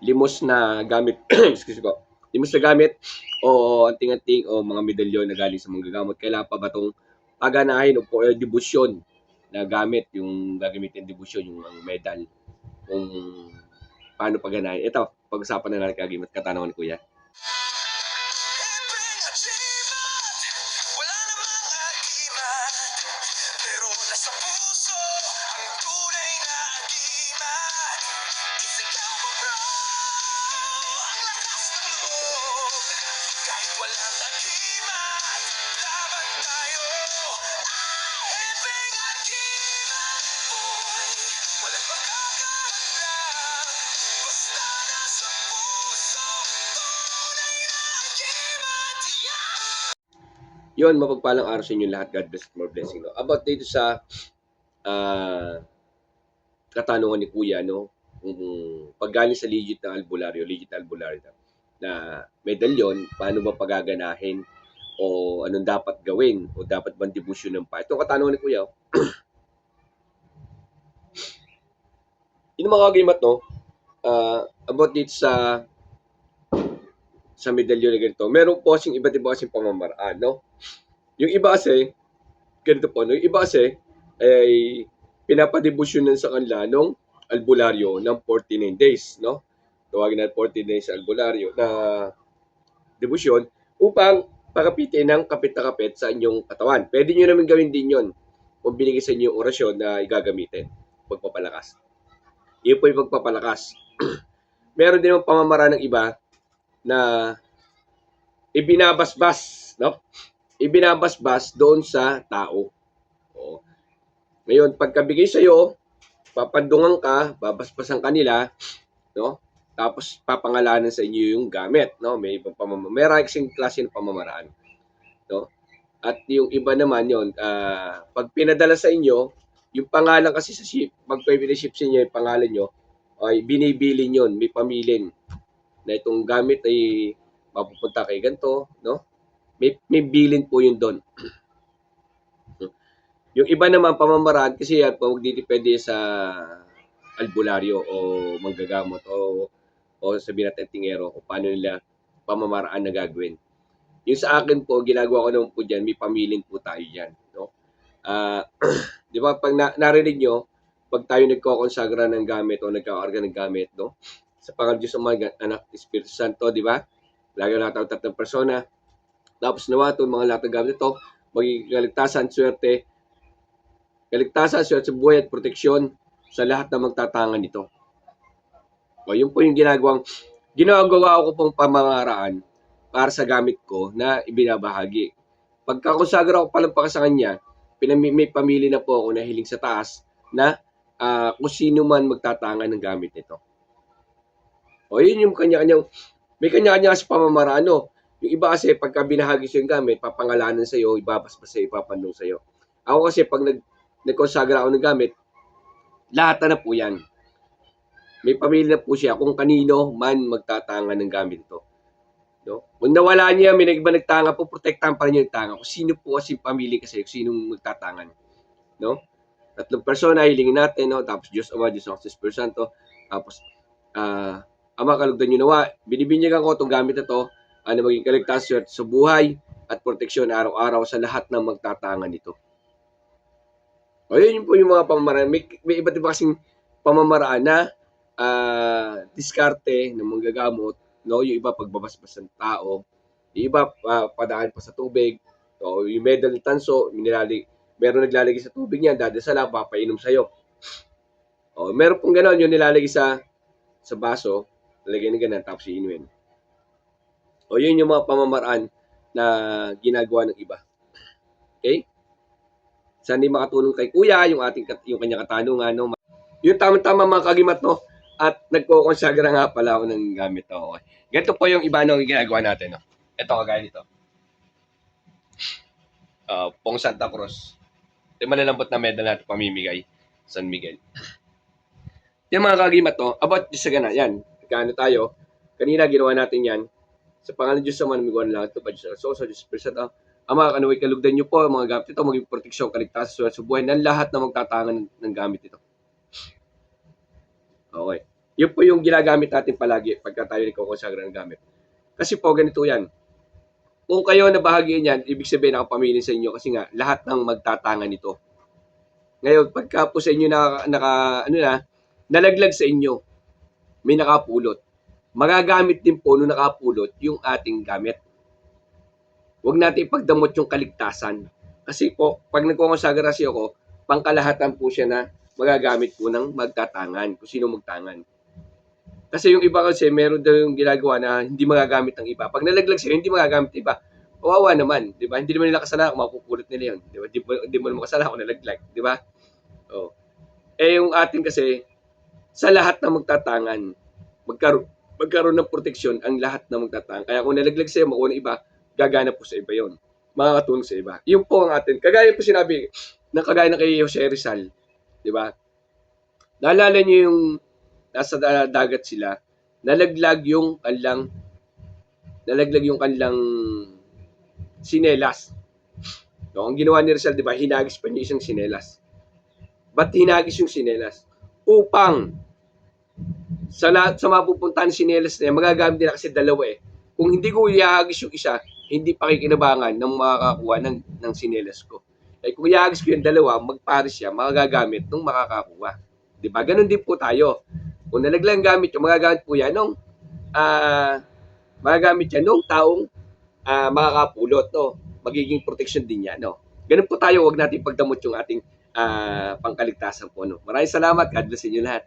limos na gamit, excuse ko, limos na gamit o anting-anting o mga medalyon na galing sa manggagamot, kailangan pa ba itong paganahin o debosyon na gamit, yung gagamitin debosyon, yung medal, kung paano paganahin. Ito, pag-usapan na natin kagimat katanungan ni Kuya. Wala namang agimat, pero nasa puso ang tunay na agimat. Isigaw mo bro, ang lakas ng loob. Kahit walang agimat, laban tayo. Hepeng agimat, boy, walang makakahadlang. Basta nasa puso, tunay na agimat. Yeah! Yun, mapagpalang araw sa inyo lahat. God bless, more blessing. No? About dito sa katanungan ni Kuya, no? Kung paggaling sa legit na albularyo na medalyon, paano ba pagaganahin o anong dapat gawin o dapat bang debusyon ng pa? Ito katanungan ni Kuya. Oh. Yung mga kagimat, no? About dito sa medalyon na ganito, meron po kasing iba't iba kasing pamamaraan, no? Yung iba kasi, ganito po, no? Yung iba kasi, ay pinapadebusyonan sa kanila nung albularyo ng 49 days, no? Tawagin na 49 days sa albularyo na debusyon upang pakapitin ng kapit na kapit sa inyong katawan. Pwede nyo naman gawin din yon kung binigay sa inyo yung orasyon na igagamitin, pagpapalakas. Yun po yung pagpapalakas. Meron din yung pamamaraan ng iba na ibinabasbas, no? Ibinabasbas doon sa tao. O. Ngayon, pagkabigay sa'yo, papandungan ka, babasbasan kanila, no? Tapos papangalanan sa inyo yung gamit, no? May ibang pamamaraan, may klase ng pamamaraan, no? At yung iba naman yon, pag pinadala sa inyo, yung pangalan kasi sa ship, pag piniship sa inyo yung pangalan nyo, ay binibilin yon, may pamilin na itong gamit ay mapupunta kay ganito, no? May bilin po yun doon. Yung iba naman pamamaraan kasi yan pag didepende sa albularyo o manggagamot o sabihin natin tingero kung paano nila pamamaraan na gagawin. Yung sa akin po, ginagawa ko naman po dyan, may pamilin po tayo dyan. No? Di ba, pag narinig nyo, pag tayo nagkokonsagra ng gamit o nagkakarga ng gamit, no? Sa pangalan Diyos Ama, Anak, Espiritu Santo, di ba? Lagi lahat ang tatlong persona. Tapos nawa ito, mga lahat ng gamit ito, magiging kaligtasan, swerte sa buhay at proteksyon sa lahat na magtatangan nito. O, yun po yung ginagawa ko pong pamamaraan para sa gamit ko na ibinabahagi. Pagkakonsagra ko palampakan sa kanya, may pamili na po ako na hiling sa taas na kung sino man magtatangan ng gamit nito. O, yun yung may kanya-kanya sa pamamaraan. No? Yung iba kasi, pagka binahagi sa yung gamit, papangalanan sa iyo, ibabasbas sa iyo, ipapandong sa iyo. Ako kasi, pag nagkonsagra ako ng gamit, lahat na po yan. May pamilya na po siya kung kanino man magtatangan ng gamit ito. No? Kung nawala niya, may iba nagtanga po, protektahan pa rin yung tanga. Kung sino po kasi pamilya kasi, kung sinong magtatangan. No? Tatlong persona, hilingin natin, no? Tapos Diyos Ama, Diyos Anak, Espiritu Santo. Tapos, Ama, kalugdan nyo nawa, binibinyagan ko itong gamit na ito, na maging kaligtasan sa buhay at proteksyon araw-araw sa lahat ng magtatangan nito. O yun po yung mga pamamaraan. May iba't iba kasing pamamaraan na diskarte ng manggagamot, no? Yung iba pagbabasbas ng tao, yung iba padaan pa sa tubig, o yung medal ng tanso, meron naglalagay sa tubig niya, dadasala, papainom sa'yo. O, meron pong gano'n, yung nilalagay sa baso, lalagay na gano'n, tapos iinumin. O yun yung mga pamamaraan na ginagawa ng iba. Okay? Sana hindi makatulong kay Kuya yung kanyang katanungan, no? Yung tama-tama mga kagimat, no? At nagko-consagra nga pala ako ng gamit, no? Okay. Ganito po yung iba nung ginagawa natin, no? Ito kagaya nito. Pong Santa Cruz. Ito yung malalambot na medal natin pamimigay. San Miguel. Yung mga kagimat, no? About sa gana, yan. Kano tayo? Kanina ginawa natin yan. Sa pangalan Diyos sa manamiguan lang ito, pa Diyos sa Diyos Present, Ama, kanaway kalugdan niyo po ang mga gamit ito, maging proteksyon, kaligtasan sa buhay ng lahat na magtatangan ng gamit ito. Okay. Yun po yung ginagamit natin palagi pagka tayo nagkukonsagra ng gamit. Kasi po, ganito yan. Kung kayo nabahagian yan, ibig sabihin nakapamili sa inyo kasi nga lahat ng magtatangan nito. Ngayon, pagka po sa inyo nalaglag sa inyo, may nakapulot. Magagamit din po nung nakapulot yung ating gamit. Huwag natin ipagdamot yung kaligtasan. Kasi po, pag nagkukonsagra ako, pangkalahatan po siya na magagamit po ng magtatangan, kung sino magtangan. Kasi yung iba kasi, meron daw yung ginagawa na hindi magagamit ng iba. Pag nalaglag sa'yo, hindi magagamit ng iba. Kawawa naman, di ba? Hindi naman nila kasalanan kung mapupulot nila yun. Di ba? Hindi mo naman kasalanan kung nalaglag, di ba? Oh. Eh yung atin kasi, sa lahat ng magtatangan, magkaroon ng proteksyon ang lahat ng magtatangan. Kaya kung nalaglag sa'yo, makuha ng iba, gagana po sa iba yon, makakatulong sa iba. Yun po ang atin. Kagaya po sinabi, kagaya ng kay Jose Rizal, di ba? Naalala niyo yung nasa dagat sila, nalaglag yung kanilang sinelas. No, ang ginawa ni Rizal, di ba, hinagis pa niya isang sinelas. Ba't hinagis yung sinelas? Upang sa mapupuntahan sinelas na yan, magagamit nila kasi dalawa eh. Kung hindi ko ihagis yung isa, hindi pakikinabangan ng makakakuha ng sinelas ko. Eh kung ihagis ko yung dalawa, magpares siya, magagamit ng makakakuha. Diba? Ganon din po tayo. Kung nalaglang gamit yung magagamit po yan nung magagamit yan nung taong makakapulot. No? Magiging protection din yan. No? Ganon po tayo, huwag natin pagdamot yung ating pangkaligtasan po. No? Maraming salamat. God bless inyo lahat.